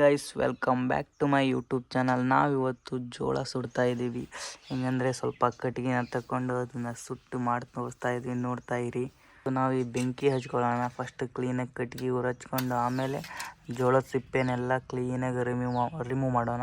Guys welcome back to my YouTube channel. ನಾವಿವತ್ತು ಜೋಳ ಸುಡ್ತಾ ಇದ್ದೀವಿ. ಹೆಂಗಂದರೆ ಸ್ವಲ್ಪ ಕಟ್ಟಿಗೆನ ತಗೊಂಡು ಅದನ್ನು ಸುಟ್ಟು ಮಾಡಿ ತೋರಿಸ್ತಾ ಇದ್ವಿ, ನೋಡ್ತಾ ಇರಿ. ನಾವು ಈ ಬೆಂಕಿ ಹಚ್ಕೊಳ್ಳೋಣ. ಫಸ್ಟ್ ಕ್ಲೀನಾಗಿ ಕಟ್ಟಿಗೆ ಊರು ಹಚ್ಕೊಂಡು ಆಮೇಲೆ ಜೋಳದ ಸಿಪ್ಪೆನೆಲ್ಲ ಕ್ಲೀನಾಗಿ ರಿಮೂವ್ ಮಾಡೋಣ.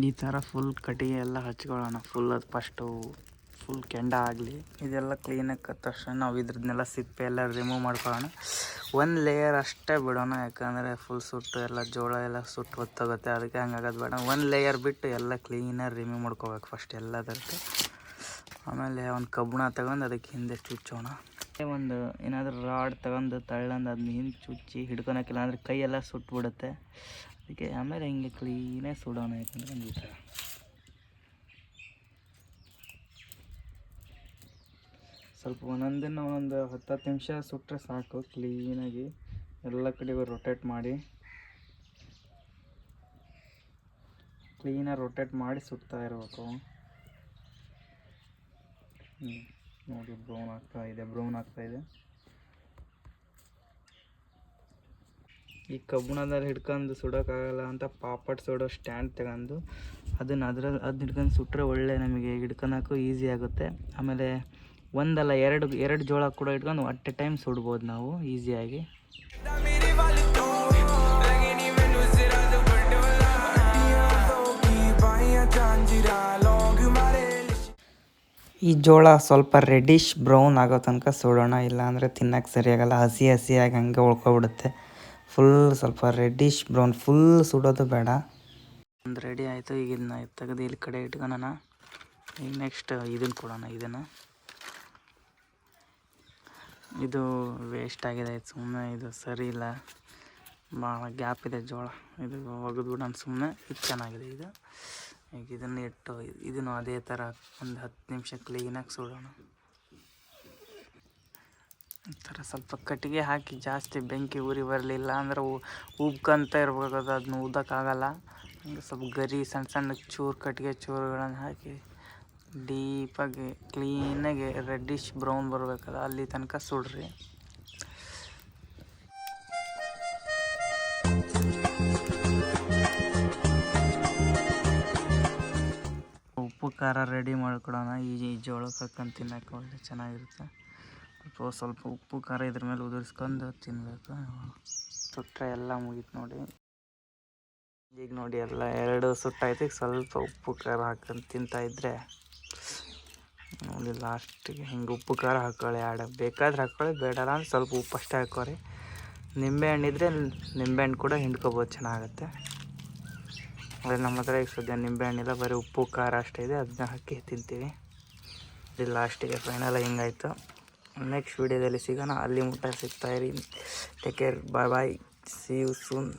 ಈ ಥರ ಫುಲ್ ಕಟ್ಟಿಗೆ ಎಲ್ಲ ಹಚ್ಕೊಳ್ಳೋಣ. ಅದು ಫುಲ್ ಕೆಂಡ ಆಗಲಿ. ಇದೆಲ್ಲ ಕ್ಲೀನಾಗಿ ಕತ್ತ ತಕ್ಷಣ ನಾವು ಇದ್ರನ್ನೆಲ್ಲ ಸಿಪ್ಪೆ ಎಲ್ಲ ರಿಮೂವ್ ಮಾಡ್ಕೊಳ್ಳೋಣ. ಒಂದು ಲೇಯರ್ ಅಷ್ಟೇ ಬಿಡೋಣ, ಯಾಕಂದರೆ ಫುಲ್ ಸುಟ್ಟು ಎಲ್ಲ ಜೋಳ ಎಲ್ಲ ಸುಟ್ಟು ಹೊತ್ತೋಗುತ್ತೆ. ಅದಕ್ಕೆ ಹಂಗಾಗೋದು ಬೇಡ. ಒಂದು ಲೇಯರ್ ಬಿಟ್ಟು ಎಲ್ಲ ಕ್ಲೀನಾಗಿ ರಿಮೂವ್ ಮಾಡ್ಕೋಬೇಕು ಫಸ್ಟ್ ಎಲ್ಲದಕ್ಕೆ. ಆಮೇಲೆ ಒಂದು ಕಬ್ಬಣ ತಗೊಂಡು ಅದಕ್ಕೆ ಹಿಂದೆ ಚುಚ್ಚೋಣ. ಒಂದು ಏನಾದರೂ ರಾಡ್ ತಗೊಂಡು ತಳ್ಳಂದು ಅದನ್ನ ಹಿಂದೆ ಚುಚ್ಚಿ ಹಿಡ್ಕೊಳಕ್ಕಿಲ್ಲ ಅಂದರೆ ಕೈಯೆಲ್ಲ ಸುಟ್ಟುಬಿಡುತ್ತೆ. ಅದಕ್ಕೆ ಆಮೇಲೆ ಹಿಂಗೆ ಕ್ಲೀನಾಗಿ ಸುಡೋಣ. ಯಾಕಂದರೆ ಈ ಥರ ಸ್ವಲ್ಪ ಒಂದೊಂದನ್ನು ಒಂದು 10 ನಿಮಿಷ ಸುಟ್ಟರೆ ಸಾಕು. ಕ್ಲೀನಾಗಿ ಎಲ್ಲ ಕಡೆಗೂ ರೊಟೇಟ್ ಮಾಡಿ ಸುಡ್ತಾ ಇರಬೇಕು. ನೋಡಿ ಬ್ರೌನ್ ಆಗ್ತಾ ಇದೆ. ಈ ಕಬ್ಬಣದಲ್ಲಿ ಹಿಡ್ಕೊಂಡು ಸುಡೋಕ್ಕಾಗಲ್ಲ ಅಂತ ಪಾಪಡ್ ಸುಡೋ ಸ್ಟ್ಯಾಂಡ್ ತಗೊಂಡು ಅದನ್ನ ಹಿಡ್ಕೊಂಡು ಸುಟ್ಟರೆ ಒಳ್ಳೆ ನಮಗೆ ಹಿಡ್ಕೊಳಕ್ಕೂ ಈಸಿ ಆಗುತ್ತೆ. ಆಮೇಲೆ ಒಂದಲ್ಲ ಎರಡು ಜೋಳ ಕೂಡ ಇಟ್ಕೊಂಡು ಅಟ್ ಎ ಟೈಮ್ ಸುಡ್ಬೋದು ನಾವು ಈಸಿಯಾಗಿ. ಈ ಜೋಳ ಸ್ವಲ್ಪ ರೆಡ್ಡಿಶ್ ಬ್ರೌನ್ ಆಗೋ ತನಕ ಸುಡೋಣ, ಇಲ್ಲಾಂದರೆ ತಿನ್ನೋಕ್ಕೆ ಸರಿಯಾಗಲ್ಲ. ಹಸಿಯಾಗಿ ಹಂಗೆ ಉಳ್ಕೊಬಿಡುತ್ತೆ. ಸ್ವಲ್ಪ ರೆಡ್ಡಿಶ್ ಬ್ರೌನ್, ಫುಲ್ ಸುಡೋದು ಬೇಡ. ಒಂದು ರೆಡಿ ಆಯಿತು. ಈಗ ಇದನ್ನ ತೆಗೆದು ಇಲ್ಲಿ ಕಡೆ ಇಟ್ಕೊಳ್ಳೋಣ. ಈಗ ನೆಕ್ಸ್ಟ್ ಇದನ್ನು ಕೊಡೋಣ. ಇದು ವೇಸ್ಟ್ ಆಗಿದೆ, ಸುಮ್ಮನೆ ಇದು ಸರಿ ಇಲ್ಲ, ಭಾಳ ಗ್ಯಾಪ್ ಇದೆ ಜೋಳ. ಇದು ಒಗೆದ್ಬಿಡೋಣ ಸುಮ್ಮನೆ. ಇದು ಚೆನ್ನಾಗಿದೆ. ಈಗ ಇದನ್ನು ಇಟ್ಟು ಇದನ್ನು ಅದೇ ಥರ ಒಂದು 10 ನಿಮಿಷ ಕ್ಲೀನಾಗಿ ಸುಡೋಣ. ಈ ಥರ ಸ್ವಲ್ಪ ಕಟ್ಟಿಗೆ ಹಾಕಿ ಜಾಸ್ತಿ ಬೆಂಕಿ ಉರಿ ಬರಲಿಲ್ಲ ಅಂದರೆ ಉಬ್ಕೊಂತ ಇರ್ಬೇಕು. ಅದನ್ನ ಊದಕ್ಕಾಗಲ್ಲ. ಹಂಗೆ ಸ್ವಲ್ಪ ಗರಿ ಸಣ್ಣ ಕಟ್ಟಿಗೆ ಚೂರುಗಳನ್ನು ಹಾಕಿ ಡೀಪಾಗಿ ಕ್ಲೀನಾಗಿ ರೆಡ್ಡಿಶ್ ಬ್ರೌನ್ ಬರಬೇಕಲ್ಲ ಅಲ್ಲಿ ತನಕ ಸುಡ್ರಿ. ಉಪ್ಪು ಖಾರ ರೆಡಿ ಮಾಡ್ಕೊಡೋಣ. ಈ ಜೋಳಕ್ಕೆ ಹಾಕೊಂಡು ತಿನ್ನೋಕೆ ಒಳ್ಳೆ ಚೆನ್ನಾಗಿರುತ್ತೆ. ಸ್ವಲ್ಪ ಉಪ್ಪು ಖಾರ ಇದ್ರ ಮೇಲೆ ಉದುರಿಸ್ಕೊಂಡು ತಿನ್ನಬೇಕು. ಸುಟ್ಟರೆ ಎಲ್ಲ ಮುಗೀತು ನೋಡಿ. ಈಗ ನೋಡಿ ಎಲ್ಲ 2 ಸುಟ್ಟಾಯ್ತು. ಈಗ ಸ್ವಲ್ಪ ಉಪ್ಪು ಖಾರ ಹಾಕೊಂಡು ತಿಂತಾಯಿದ್ರೆ ನೋಡಿ ಲಾಸ್ಟಿಗೆ ಹಿಂಗೆ ಉಪ್ಪು ಖಾರ ಹಾಕ್ಕೊಳ್ಳಿ. ಬೇಕಾದ್ರೆ ಹಾಕ್ಕೊಳ್ಳಿ, ಬೇಡಲ್ಲ ಅಂದ್ರೆ ಸ್ವಲ್ಪ ಉಪ್ಪು ಅಷ್ಟೇ ಹಾಕೋರಿ. ನಿಂಬೆಹಣ್ಣಿದ್ರೆ ನಿಂಬೆಹಣ್ಣು ಕೂಡ ಹಿಂಡ್ಕೊಬೋದು, ಚೆನ್ನಾಗುತ್ತೆ. ಆದರೆ ನಮ್ಮ ಹತ್ರ ಈಗ ಸದ್ಯ ನಿಂಬೆಹಣ್ಣಿಲ್ಲ, ಬರೀ ಉಪ್ಪು ಖಾರ ಅಷ್ಟೇ ಇದೆ. ಅದನ್ನ ಹಾಕಿ ತಿಂತೀವಿ. ಇದು ಲಾಸ್ಟಿಗೆ ಫೈನಲ್ ಹಿಂಗಾಯಿತು. ನೆಕ್ಸ್ಟ್ ವೀಡಿಯೋದಲ್ಲಿ ಸಿಗೋಣ. ಅಲ್ಲಿ ಮುಟ್ಟ ಸಿಗ್ತಾಯಿರಿ. Take care, bye, see you soon.